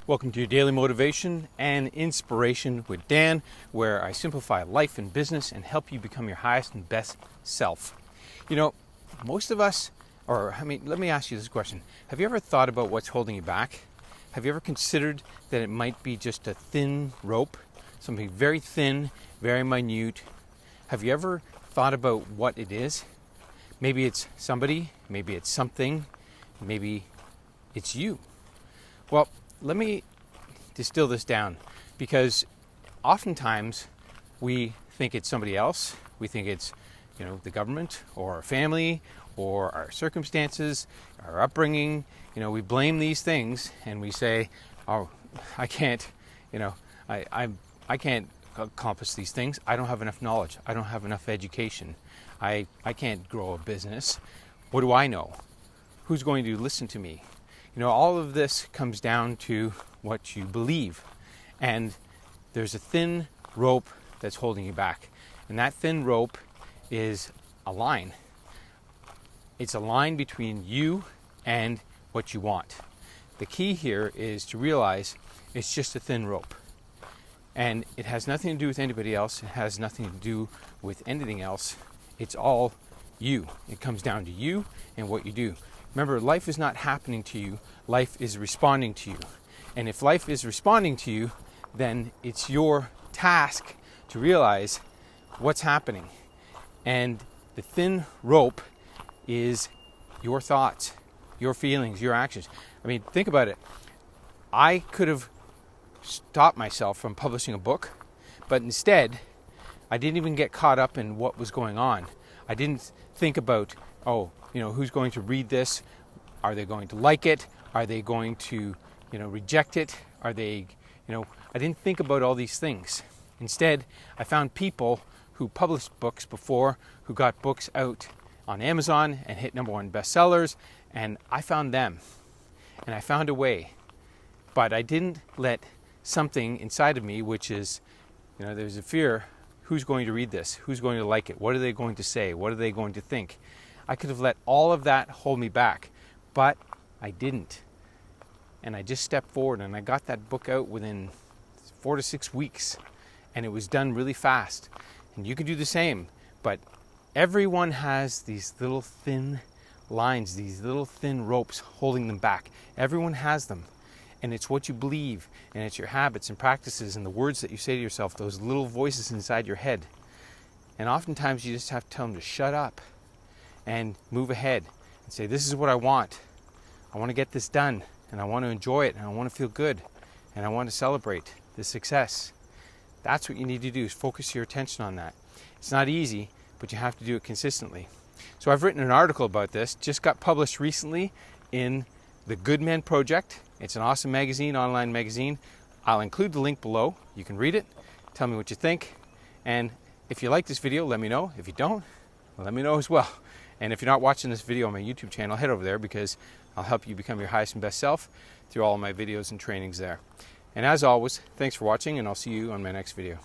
Welcome to your daily motivation and inspiration with Dan, where I simplify life and business and help you become your highest and best self. You know, most of us, let me ask you this question. Have you ever thought about what's holding you back? Have you ever considered that it might be just a thin rope, something very thin, very minute? Have you ever thought about what it is? Maybe it's somebody, maybe it's something, maybe it's you. Well, let me distill this down, because oftentimes we think it's somebody else. We think it's, the government or our family or our circumstances, our upbringing. We blame these things and we say, "Oh, I can't, I can't accomplish these things. I don't have enough knowledge. I don't have enough education. I can't grow a business. What do I know? Who's going to listen to me?" All of this comes down to what you believe. And there's a thin rope that's holding you back. And that thin rope is a line. It's a line between you and what you want. The key here is to realize it's just a thin rope. And it has nothing to do with anybody else. It has nothing to do with anything else. It's all you. It comes down to you and what you do. Remember, life is not happening to you. Life is responding to you. And if life is responding to you, then it's your task to realize what's happening. And the thin rope is your thoughts, your feelings, your actions. Think about it. I could have stopped myself from publishing a book, but instead, I didn't even get caught up in what was going on. I didn't think about, who's going to read this? Are they going to like it? Are they going to, reject it? I didn't think about all these things. Instead, I found people who published books before, who got books out on Amazon and hit #1 bestsellers, and I found them. And I found a way. But I didn't let something inside of me, which is, there's a fear, who's going to read this? Who's going to like it? What are they going to say? What are they going to think? I could have let all of that hold me back, but I didn't. And I just stepped forward and I got that book out within 4 to 6 weeks, and it was done really fast. And you can do the same, but everyone has these little thin lines, these little thin ropes holding them back. Everyone has them. And it's what you believe, and it's your habits and practices and the words that you say to yourself, those little voices inside your head. And oftentimes you just have to tell them to shut up and move ahead and say, this is what I want. I want to get this done, and I want to enjoy it, and I want to feel good, and I want to celebrate this success. That's what you need to do, is focus your attention on that. It's not easy, but you have to do it consistently. So I've written an article about this, just got published recently in the Good Men Project. It's an awesome magazine, online magazine. I'll include the link below. You can read it. Tell me what you think. And if you like this video, let me know. If you don't, let me know as well. And if you're not watching this video on my YouTube channel, head over there, because I'll help you become your highest and best self through all of my videos and trainings there. And as always, thanks for watching, and I'll see you on my next video.